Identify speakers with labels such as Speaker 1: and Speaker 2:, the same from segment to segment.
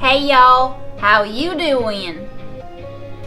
Speaker 1: Hey y'all, how you doing?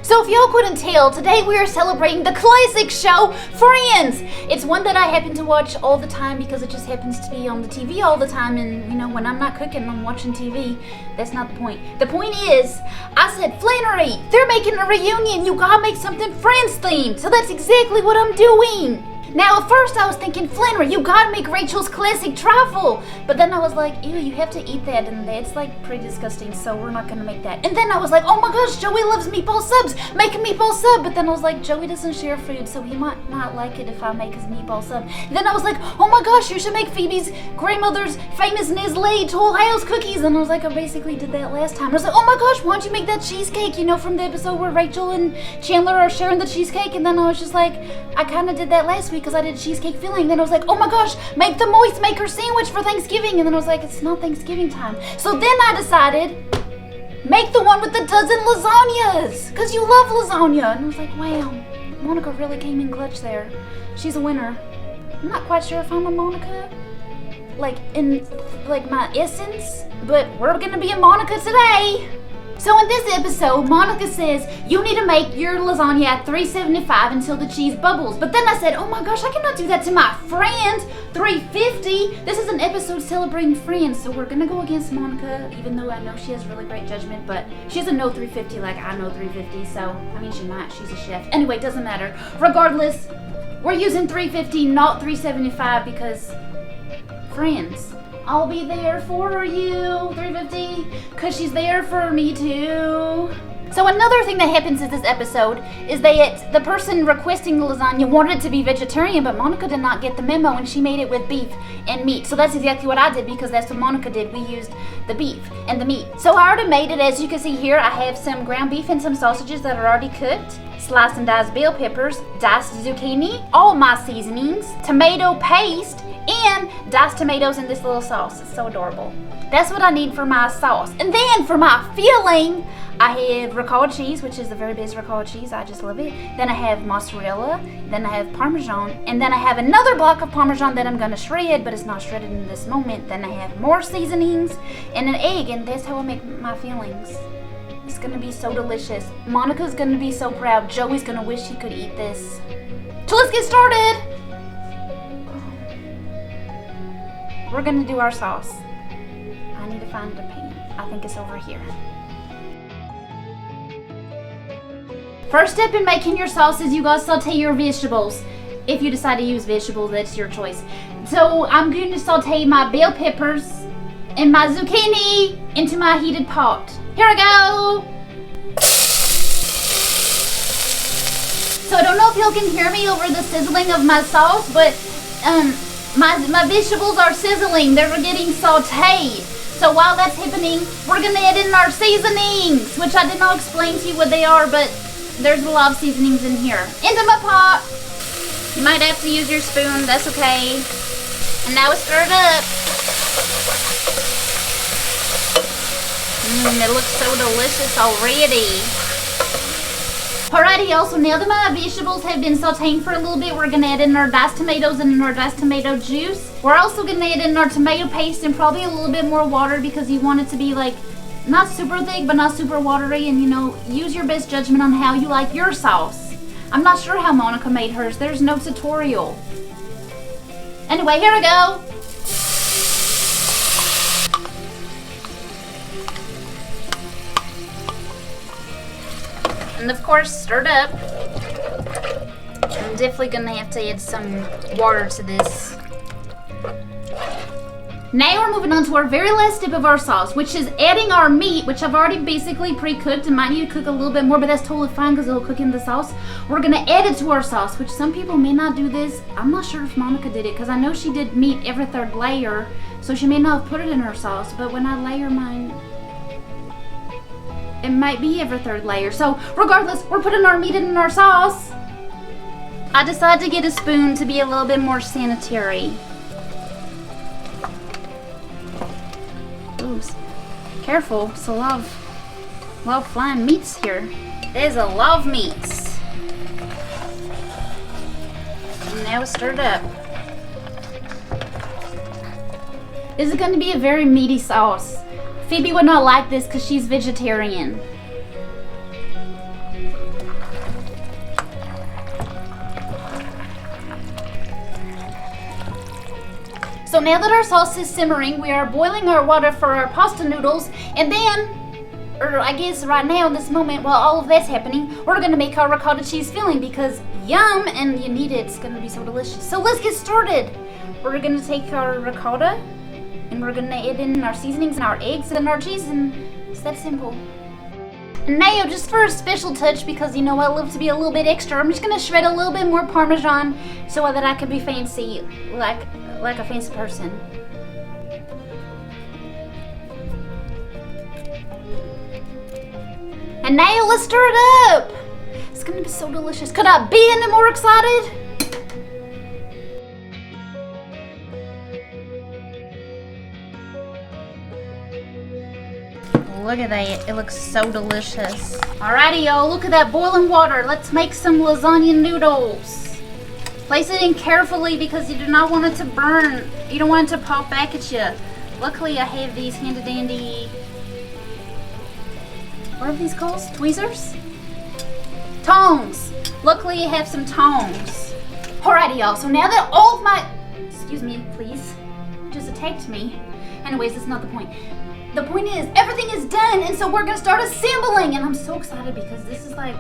Speaker 1: So if y'all couldn't tell, today we are celebrating the classic show, Friends! It's one that I happen to watch all the time because it just happens to be on the TV all the time, and you know, when I'm not cooking, I'm watching TV. That's not the point. The point is, I said, Flannery, they're making a reunion, you gotta make something Friends themed, so that's exactly what I'm doing. Now, at first I was thinking, Flannery, you gotta make Rachel's classic trifle. But then I was like, ew, you have to eat that, and that's like pretty disgusting, so we're not gonna make that. And then I was like, oh my gosh, Joey loves meatball subs. Make a meatball sub. But then I was like, Joey doesn't share food, so he might not like it if I make his meatball sub. And then I was like, oh my gosh, you should make Phoebe's grandmother's famous Nestle Toll House cookies. And I was like, I basically did that last time. I was like, oh my gosh, why don't you make that cheesecake, you know, from the episode where Rachel and Chandler are sharing the cheesecake. And then I was just like, I kind of did that last week because I did cheesecake filling. Then I was like, oh my gosh, make the moist maker sandwich for Thanksgiving. And then I was like, it's not Thanksgiving time. So then I decided, make the one with the dozen lasagnas, because you love lasagna. And I was like, wow, Monica really came in clutch there. She's a winner. I'm not quite sure if I'm a Monica, like in like my essence, but we're gonna be a Monica today. So in this episode, Monica says, you need to make your lasagna at 375 until the cheese bubbles. But then I said, oh my gosh, I cannot do that to my friend, 350. This is an episode celebrating Friends, so we're gonna go against Monica, even though I know she has really great judgment, but she doesn't know 350 like I know 350, so, I mean, she might, she's a chef. Anyway, doesn't matter. Regardless, we're using 350, not 375, because Friends. I'll be there for you, 350, because she's there for me too. So another thing that happens in this episode is that the person requesting the lasagna wanted it to be vegetarian, but Monica did not get the memo and she made it with beef and meat. So that's exactly what I did, because that's what Monica did. We used the beef and the meat. So I already made it. As you can see here, I have some ground beef and some sausages that are already cooked, sliced and diced bell peppers, diced zucchini, all my seasonings, tomato paste, and diced tomatoes in this little sauce. It's so adorable. That's what I need for my sauce. And then for my filling, I have ricotta cheese, which is the very best ricotta cheese. I just love it. Then I have mozzarella. Then I have parmesan. And then I have another block of parmesan that I'm going to shred, but it's not shredded in this moment. Then I have more seasonings and an egg, and that's how I make my fillings. It's going to be so delicious. Monica's going to be so proud. Joey's going to wish he could eat this. So let's get started. We're gonna do our sauce. I need to find a pan. I think it's over here. First step in making your sauce is you gotta saute your vegetables. If you decide to use vegetables, that's your choice. So I'm going to saute my bell peppers and my zucchini into my heated pot. Here I go. So I don't know if y'all can hear me over the sizzling of my sauce, but my vegetables are sizzling. They're getting sauteed. So while that's happening, we're going to add in our seasonings, which I did not explain to you what they are, but there's a lot of seasonings in here. Into my pot. You might have to use your spoon. That's okay. And now it's stirred up. It looks so delicious already. Alrighty, y'all, so now that my vegetables have been sauteing for a little bit, we're gonna add in our diced tomatoes and our diced tomato juice. We're also gonna add in our tomato paste and probably a little bit more water, because you want it to be like, not super thick, but not super watery, and you know, use your best judgment on how you like your sauce. I'm not sure how Monica made hers. There's no tutorial. Anyway, here we go. And of course, stirred up. I'm definitely gonna have to add some water to this. Now we're moving on to our very last step of our sauce, which is adding our meat, which I've already basically pre-cooked and might need to cook a little bit more, but that's totally fine because it'll cook in the sauce. We're gonna add it to our sauce, which some people may not do this. I'm not sure if Monica did it, because I know she did meat every third layer, so she may not have put it in her sauce, but when I layer mine, it might be every third layer. So regardless, we're putting our meat in our sauce. I decided to get a spoon to be a little bit more sanitary. Ooh, careful, it's a lot of flying meats here. There's a lot of meats. And now it's stirred up. This is going to be a very meaty sauce. Phoebe would not like this because she's vegetarian. So now that our sauce is simmering, we are boiling our water for our pasta noodles, and then, or I guess right now in this moment, while all of that's happening, we're gonna make our ricotta cheese filling because yum, and you need it, it's gonna be so delicious. So let's get started. We're gonna take our ricotta, and we're gonna add in our seasonings and our eggs and our cheese, and it's that simple. And now, just for a special touch, because you know I love to be a little bit extra, I'm just gonna shred a little bit more parmesan so that I can be fancy, like a fancy person. And now let's stir it up. It's gonna be so delicious. Could I be any more excited? Look at that, it looks so delicious. Alrighty y'all, look at that boiling water. Let's make some lasagna noodles. Place it in carefully because you do not want it to burn. You don't want it to pop back at you. Luckily I have these handy dandy, what are these called? Tweezers? Tongs. Luckily I have some tongs. Alrighty y'all, so now that all of my, excuse me please, just attacked me. Anyways, that's not the point. The point is, everything is done, and so we're gonna start assembling, and I'm so excited because this is like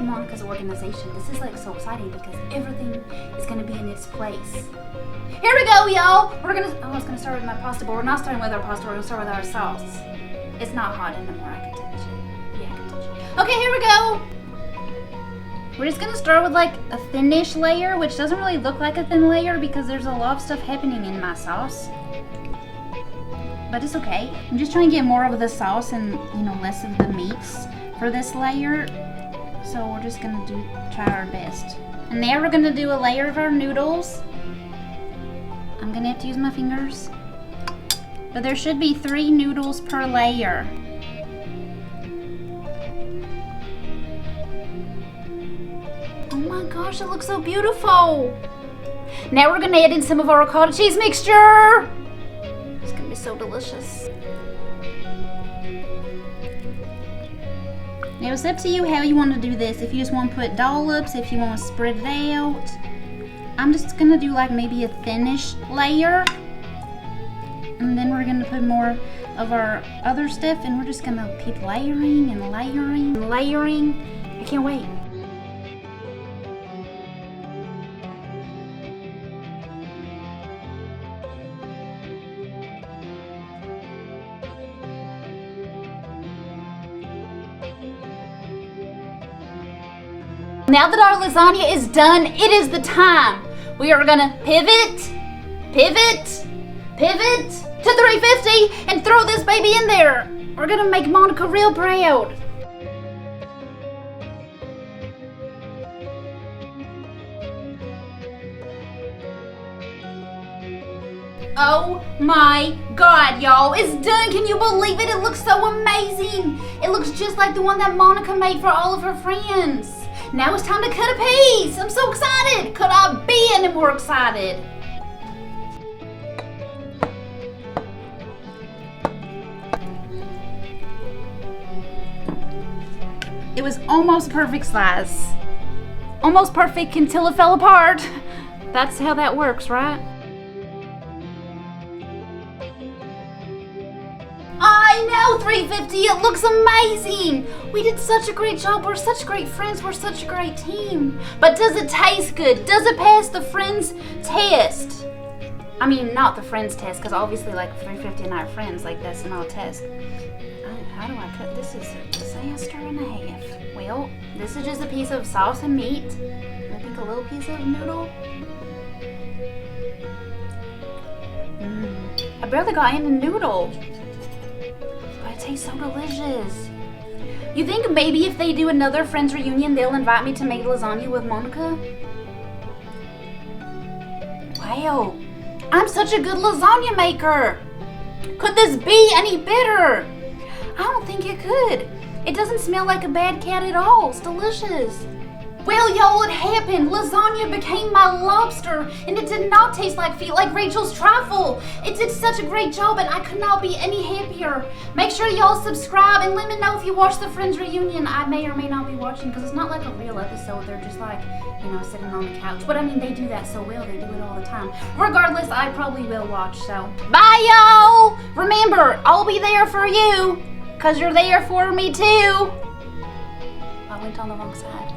Speaker 1: Monica's organization. This is like so exciting because everything is gonna be in its place. Here we go, y'all. I was gonna start with my pasta, but we're not starting with our pasta, we're gonna start with our sauce. It's not hot anymore, I can touch it. Yeah, I can touch it. Okay, here we go. We're just gonna start with like a thin-ish layer, which doesn't really look like a thin layer because there's a lot of stuff happening in my sauce. But it's okay. I'm just trying to get more of the sauce and, you know, less of the meats for this layer. So we're just gonna try our best. And now we're gonna do a layer of our noodles. I'm gonna have to use my fingers. But there should be 3 noodles per layer. Oh my gosh, it looks so beautiful. Now we're gonna add in some of our ricotta cheese mixture. It's gonna be so delicious. Now it's up to you how you want to do this. If you just want to put dollops, if you want to spread it out. I'm just gonna do like maybe a thinnish layer. And then we're gonna put more of our other stuff and we're just gonna keep layering and layering and layering. I can't wait. Now that our lasagna is done, it is the time. We are gonna pivot to 350 and throw this baby in there. We're gonna make Monica real proud. Oh my God, y'all, it's done. Can you believe it? It looks so amazing. It looks just like the one that Monica made for all of her friends. Now it's time to cut a piece. I'm so excited. Could I be any more excited? It was almost perfect size. Almost perfect until it fell apart. That's how that works, right? I know, 350, it looks amazing. We did such a great job. We're such great friends. We're such a great team. But does it taste good? Does it pass the friends test? I mean, not the friends test, because obviously like 350 and I are friends, like that's not a test. How do I cut? This is a disaster and a half. Well, this is just a piece of sauce and meat. I think a little piece of noodle. I barely got any noodle. But it tastes so delicious. You think maybe if they do another Friends reunion, they'll invite me to make lasagna with Monica? Wow, I'm such a good lasagna maker. Could this be any better? I don't think it could. It doesn't smell like a bad cat at all. It's delicious. Well, y'all, it happened. Lasagna became my lobster, and it did not taste like feet, like Rachel's trifle. It did such a great job, and I could not be any happier. Make sure y'all subscribe, and let me know if you watch the Friends reunion. I may or may not be watching, because it's not like a real episode. They're just like, you know, sitting on the couch. But I mean, they do that so well. They do it all the time. Regardless, I probably will watch, so. Bye, y'all! Remember, I'll be there for you, because you're there for me, too. I went on the wrong side.